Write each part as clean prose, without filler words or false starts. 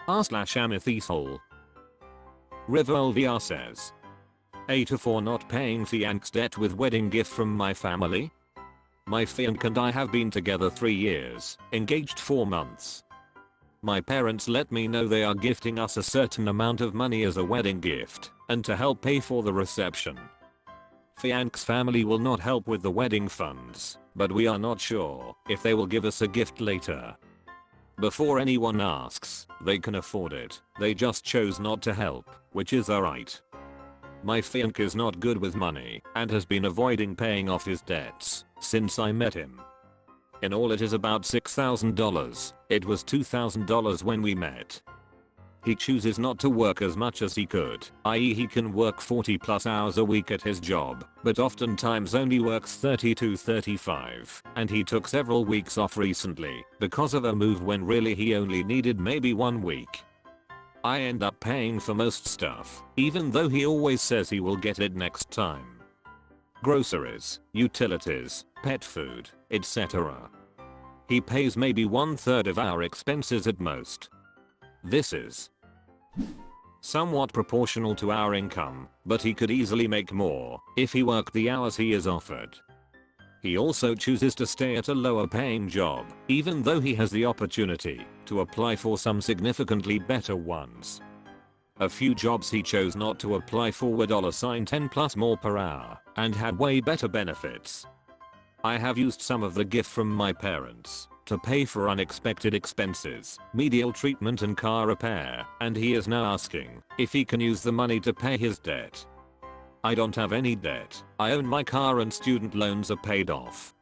r/AmItheAsshole. RiverLVR says, AITA for not paying fiancé's debt with wedding gift from my family. My fiancé and I have been together 3 years, engaged 4 months. My parents let me know they are gifting us a certain amount of money as a wedding gift and to help pay for the reception. Fiancé's family will not help with the wedding funds, but we are not sure if they will give us a gift later. Before anyone asks, they can afford it, they just chose not to help, which is alright. My fiancé is not good with money and has been avoiding paying off his debts since I met him. In all it is about $6,000, it was $2,000 when we met. He chooses not to work as much as he could, i.e. he can work 40+ hours a week at his job, but oftentimes only works 30 to 35, and he took several weeks off recently because of a move when really he only needed maybe 1 week. I end up paying for most stuff, even though he always says he will get it next time. Groceries, utilities, pet food, etc. He pays maybe 1/3 of our expenses at most. This is somewhat proportional to our income, but he could easily make more if he worked the hours he is offered. He also chooses to stay at a lower paying job, even though he has the opportunity to apply for some significantly better ones. A few jobs he chose not to apply for were $10+ more per hour and had way better benefits. I have used some of the gift from my parents to pay for unexpected expenses, medical treatment and car repair, and he is now asking if he can use the money to pay his debt. I don't have any debt, I own my car and student loans are paid off.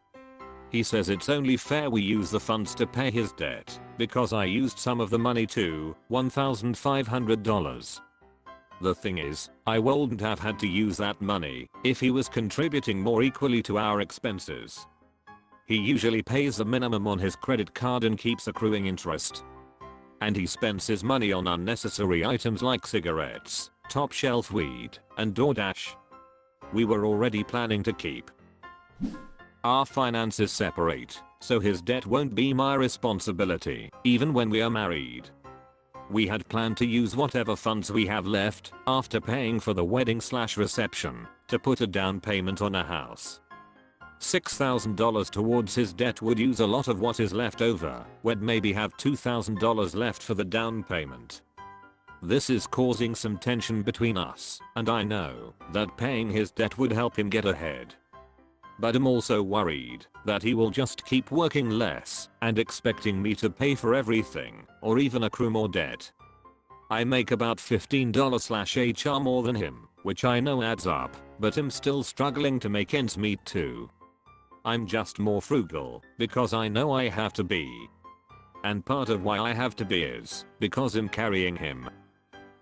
He says it's only fair we use the funds to pay his debt, because I used some of the money too, $1,500. The thing is, I wouldn't have had to use that money if he was contributing more equally to our expenses. He usually pays the minimum on his credit card and keeps accruing interest. And he spends his money on unnecessary items like cigarettes, top shelf weed, and DoorDash. We were already planning to keep our finances separate, so his debt won't be my responsibility, even when we are married. We had planned to use whatever funds we have left after paying for the wedding/reception to put a down payment on a house. $6,000 towards his debt would use a lot of what is left over. We'd maybe have $2,000 left for the down payment. This is causing some tension between us, and I know that paying his debt would help him get ahead. But I'm also worried that he will just keep working less and expecting me to pay for everything or even accrue more debt. I make about $15/HR more than him, which I know adds up, but I'm still struggling to make ends meet too. I'm just more frugal because I know I have to be. And part of why I have to be is because I'm carrying him.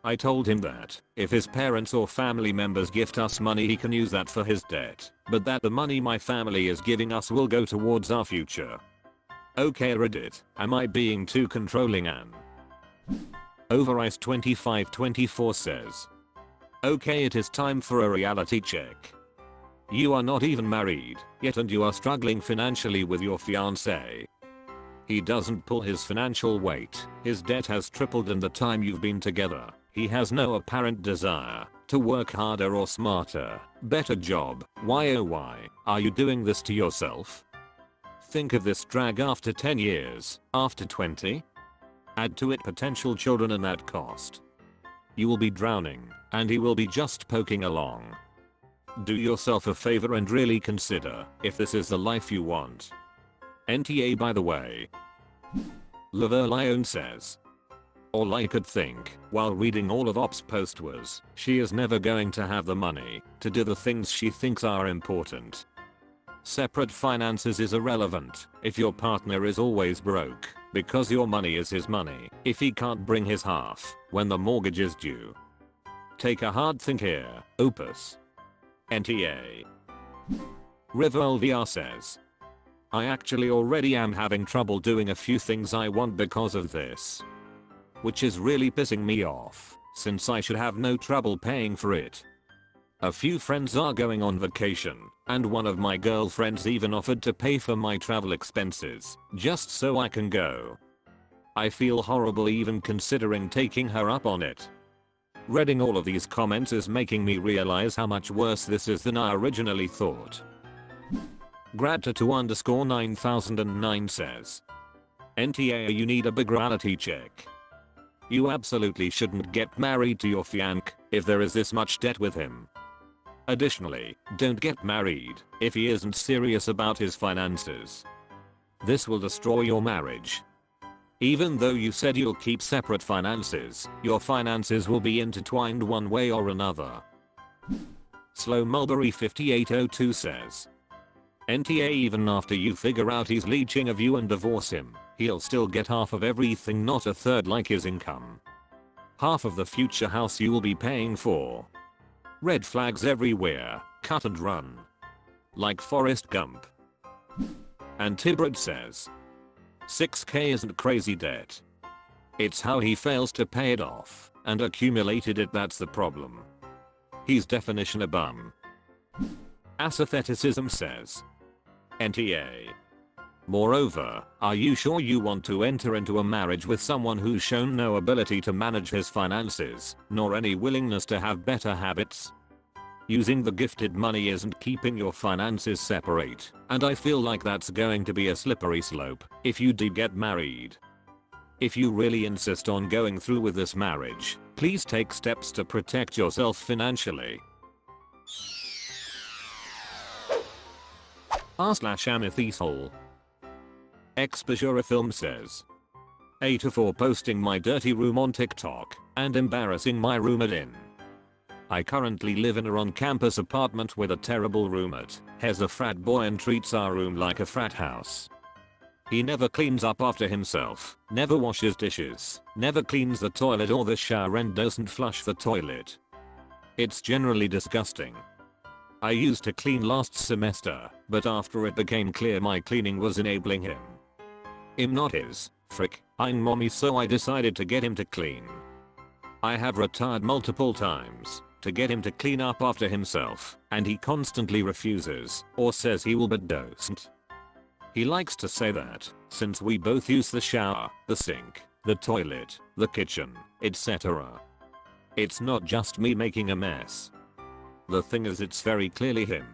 I told him that if his parents or family members gift us money he can use that for his debt, but that the money my family is giving us will go towards our future. Okay Reddit, am I being too controlling? An Overice2524 says, okay, it is time for a reality check. You are not even married yet and you are struggling financially with your fiancé. He doesn't pull his financial weight, his debt has tripled in the time you've been together. He has no apparent desire to work harder or smarter, better job. Why oh why are you doing this to yourself? Think of this drag after 10 years, after 20? Add to it potential children and that cost. You will be drowning, and he will be just poking along. Do yourself a favor and really consider if this is the life you want. NTA by the way. Leverlion says, all I could think while reading all of Op's post was, she is never going to have the money to do the things she thinks are important. Separate finances is irrelevant if your partner is always broke because your money is his money if he can't bring his half when the mortgage is due. Take a hard think here, Opus. NTA. RiverLVR says, I actually already am having trouble doing a few things I want because of this. Which is really pissing me off, since I should have no trouble paying for it. A few friends are going on vacation, and one of my girlfriends even offered to pay for my travel expenses, just so I can go. I feel horrible even considering taking her up on it. Reading all of these comments is making me realize how much worse this is than I originally thought. Gradta2_9009 says, NTA, you need a big reality check. You absolutely shouldn't get married to your fiancé if there is this much debt with him. Additionally, don't get married if he isn't serious about his finances. This will destroy your marriage. Even though you said you'll keep separate finances, your finances will be intertwined one way or another. Slow Mulberry 5802 says, NTA, even after you figure out he's leeching of you and divorce him, he'll still get half of everything, not a third like his income. Half of the future house you will be paying for. Red flags everywhere, cut and run. Like Forrest Gump. And Tibrid says, 6k isn't crazy debt. It's how he fails to pay it off and accumulated it that's the problem. He's definition a bum. Asceticism says, NTA. Moreover, are you sure you want to enter into a marriage with someone who's shown no ability to manage his finances, nor any willingness to have better habits? Using the gifted money isn't keeping your finances separate, and I feel like that's going to be a slippery slope if you do get married. If you really insist on going through with this marriage, please take steps to protect yourself financially. r/AmItheAsshole. Exposure Film says, AITA for posting my dirty room on TikTok and embarrassing my roommate in. I currently live in a on-campus apartment with a terrible roommate. He's a frat boy and treats our room like a frat house. He never cleans up after himself, never washes dishes, never cleans the toilet or the shower, and doesn't flush the toilet. It's generally disgusting. I used to clean last semester, but after it became clear my cleaning was enabling him. I'm not his frick, I'm mommy, so I decided to get him to clean. I have retired multiple times to get him to clean up after himself, and he constantly refuses or says he will but doesn't. He likes to say that since we both use the shower, the sink, the toilet, the kitchen, etc. It's not just me making a mess. The thing is, it's very clearly him.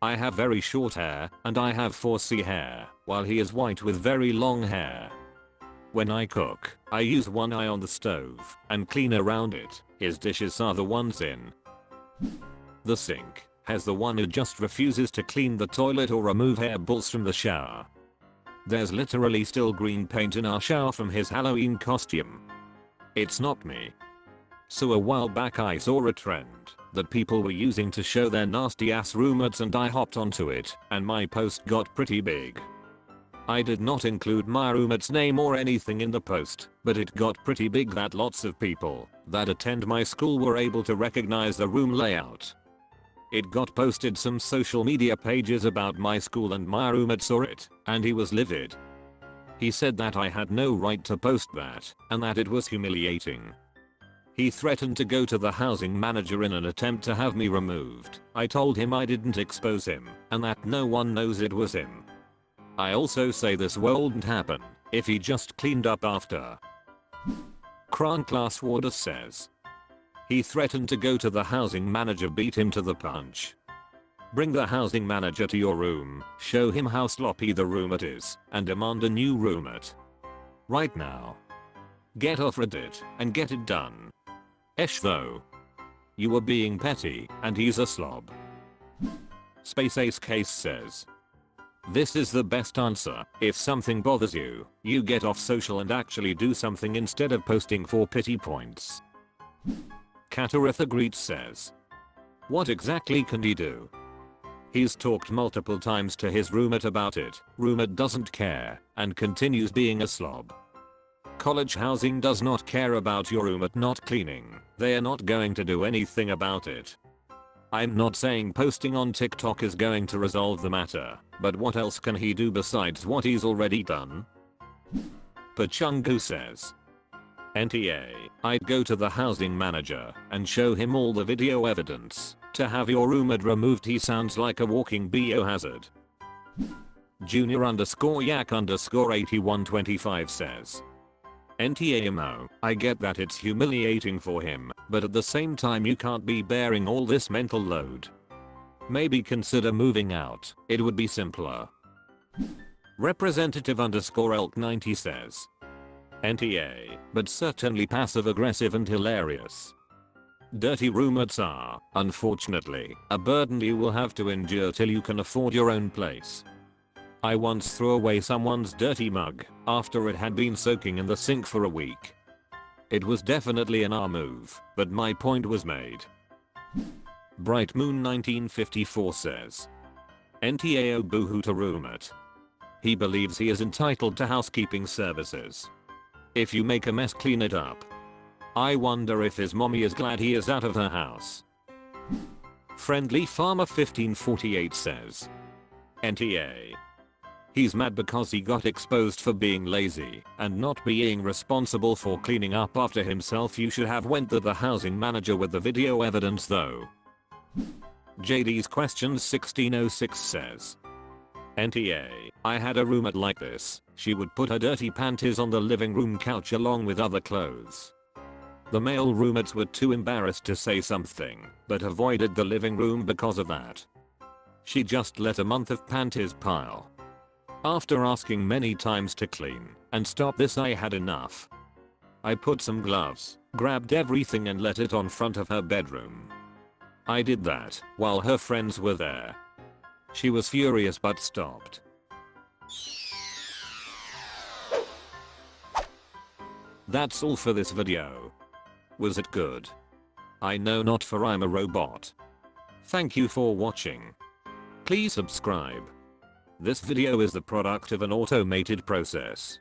I have very short hair and I have 4C hair, while he is white with very long hair. When I cook, I use one eye on the stove and clean around it. His dishes are the ones in the sink. Has the one who just refuses to clean the toilet or remove hair balls from the shower. There's literally still green paint in our shower from his Halloween costume. It's not me. So a while back I saw a trend that people were using to show their nasty ass roommates, and I hopped onto it, and my post got pretty big. I did not include my roommate's name or anything in the post, but it got pretty big that lots of people that attend my school were able to recognize the room layout. It got posted some social media pages about my school, and my roommate saw it, and he was livid. He said that I had no right to post that, and that it was humiliating. He threatened to go to the housing manager in an attempt to have me removed. I told him I didn't expose him, and that no one knows it was him. I also say this wouldn't happen if he just cleaned up after. Kran Class Warder says, he threatened to go to the housing manager, beat him to the punch. Bring the housing manager to your room, show him how sloppy the roommate is, and demand a new roommate. Right now. Get off Reddit and get it done. Esh though. You were being petty, and he's a slob. Space Ace Case says, this is the best answer. If something bothers you, you get off social and actually do something instead of posting for pity points. Katarith Greet says, what exactly can he do? He's talked multiple times to his roommate about it. Roommate doesn't care and continues being a slob. College housing does not care about your roommate not cleaning. They are not going to do anything about it. I'm not saying posting on TikTok is going to resolve the matter, but what else can he do besides what he's already done? Pachungu says, NTA, I'd go to the housing manager and show him all the video evidence to have your roommate removed. He sounds like a walking biohazard. Junior_yak_8125 says, NTAMO, I get that it's humiliating for him, but at the same time you can't be bearing all this mental load. Maybe consider moving out, it would be simpler. Representative _ elk90 says. NTA, but certainly passive aggressive and hilarious. Dirty roommates are, unfortunately, a burden you will have to endure till you can afford your own place. I once threw away someone's dirty mug after it had been soaking in the sink for a week. It was definitely an R move, but my point was made. Bright Moon 1954 says. NTAO boohoo to roommate. He believes he is entitled to housekeeping services. If you make a mess, clean it up. I wonder if his mommy is glad he is out of her house. Friendly Farmer 1548 says. NTA. He's mad because he got exposed for being lazy and not being responsible for cleaning up after himself. You should have went to the housing manager with the video evidence though. JD's Questions 1606 says. NTA, I had a roommate like this. She would put her dirty panties on the living room couch along with other clothes. The male roommates were too embarrassed to say something, but avoided the living room because of that. She just let a month of panties pile. After asking many times to clean and stop this, I had enough. I put some gloves, grabbed everything and let it on front of her bedroom. I did that while her friends were there. She was furious but stopped. That's all for this video. Was it good? I know not, for I'm a robot. Thank you for watching. Please subscribe. This video is the product of an automated process.